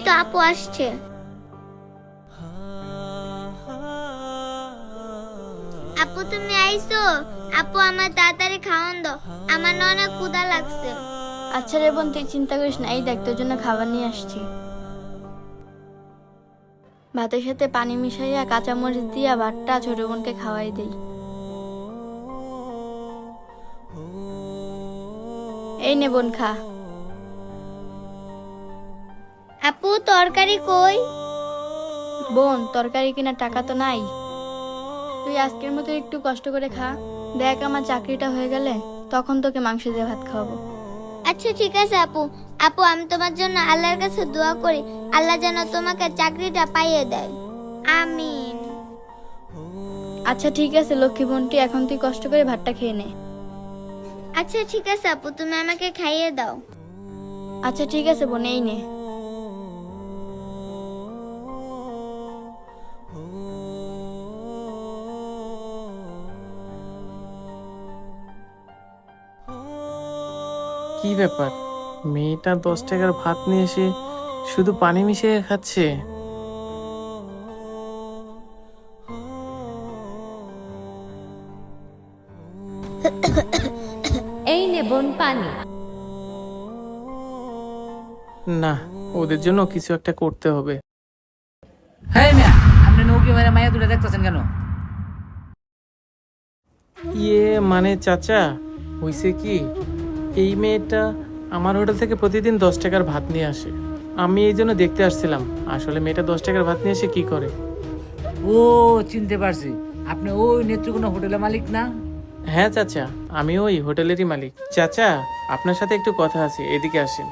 তো আপু আসছে। আপু তুমি আইছো? আপু আমার তাড়াতাড়ি খাওয়ান দাও, আমার না অনেক ক্ষুধা লাগছে। আচ্ছা রে বোন, তুই চিন্তা করিস না, এই দেখ তোর জন্য খাবার নিয়ে আসছি। ভাতের সাথে পানি মিশাইয়া কাঁচামরিচ দিয়া ভাতটা ছোট বোনকে খাওয়াই দেই। এই নে বোন, খা। আপু তরকারি কই? বোন, তরকারি কেনার টাকা তো নাই। তুই আজকের মতো একটু কষ্ট করে খা, দেখ আমার চাকরিটা হয়ে গেলে তখন তোকে মাংস দিয়ে ভাত খাওয়াবো। আচ্ছা ঠিক আছে আপু। আপু আমি তোমার জন্য আল্লাহর কাছে দোয়া করি, আল্লাহ যেন তোমাকে চাকরিটা পাইয়ে দেয়। আমিন। আচ্ছা ঠিক আছে লক্ষ্মী বোনটি, এখন তুই কষ্ট করে ভাতটা খেয়ে নে। আচ্ছা ঠিক আছে আপু, তুমি আমাকে খাইয়ে দাও। আচ্ছা ঠিক আছে বোন, এই নে। কি ব্যাপার, মেয়েটা 10 টাকার ভাত নিয়ে এসে শুধু পানি মিশিয়ে খাচ্ছে। এই নে বোন পানি। না, ওদের জন্য কিছু একটা করতে হবে। হ্যাঁ মিয়া, আপনি নৌকি মেরে মাইয়া তুলে দেখতেছেন কেন? মানে চাচা, হইছে কি, এই মেয়েটা আমার হোটেল থেকে প্রতিদিন 10 টাকার ভাত নিয়ে আসে। আমি এই জন্য দেখতে আসছিলাম আসলে মেয়েটা 10 টাকার ভাত নিয়ে এসে কি করে। ও চিনতে পারছি, আপনি ওই নেত্রকোনা হোটেলের মালিক না? হ্যাঁ চাচা, আমি ওই হোটেলেরই মালিক। চাচা, আপনার সাথে একটু কথা আছে, এদিকে আসেন।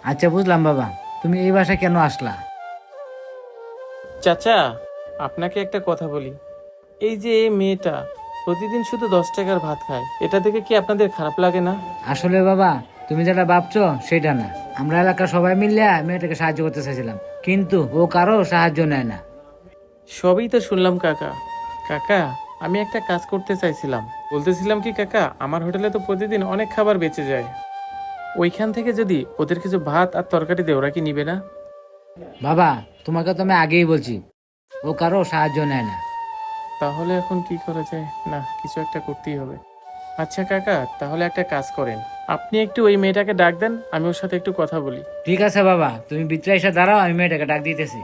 আচ্ছা বুঝলাম বাবা, তুমি এই বাসায় কেন আসলা? চাচা, আপনাকে একটা কথা বলি। এই যে এই মেয়েটা প্রতিদিন শুধু 10 টাকার ভাত খায়, এটা দেখে কি আপনাদের খারাপ লাগে না? আসলে বাবা, তুমি যেটা ভাবছো সেটা না। আমরা এলাকার সবাই মিলে মেয়েটাকে সাহায্য করতে চাইছিলাম, কিন্তু ও কারো সাহায্য নেয় না। সবই তো শুনলাম কাকা। কাকা, আমি একটা কাজ করতে চাইছিলাম। বলতেছিলাম কি কাকা, আমার হোটেলে তো প্রতিদিন অনেক খাবার বেঁচে যায়, ওইখান থেকে যদি ওদের কিছু ভাত আর তরকারি দেয়, ওরা কি নিবে না? বাবা, তোমাকে তো আমি আগেই বলছি, ও কারো সাহায্য নেয় না। তাহলে এখন কি করা যায়? না, কিছু একটা করতেই হবে। আচ্ছা কাকা, তাহলে একটা কাজ করেন, আপনি একটু ওই মেয়েটাকে ডাক দেন, আমি ওর সাথে একটু কথা বলি। ঠিক আছে বাবা, তুমি ভিতরে এসে দাঁড়াও, আমি মেয়েটাকে ডাক দিতেছি।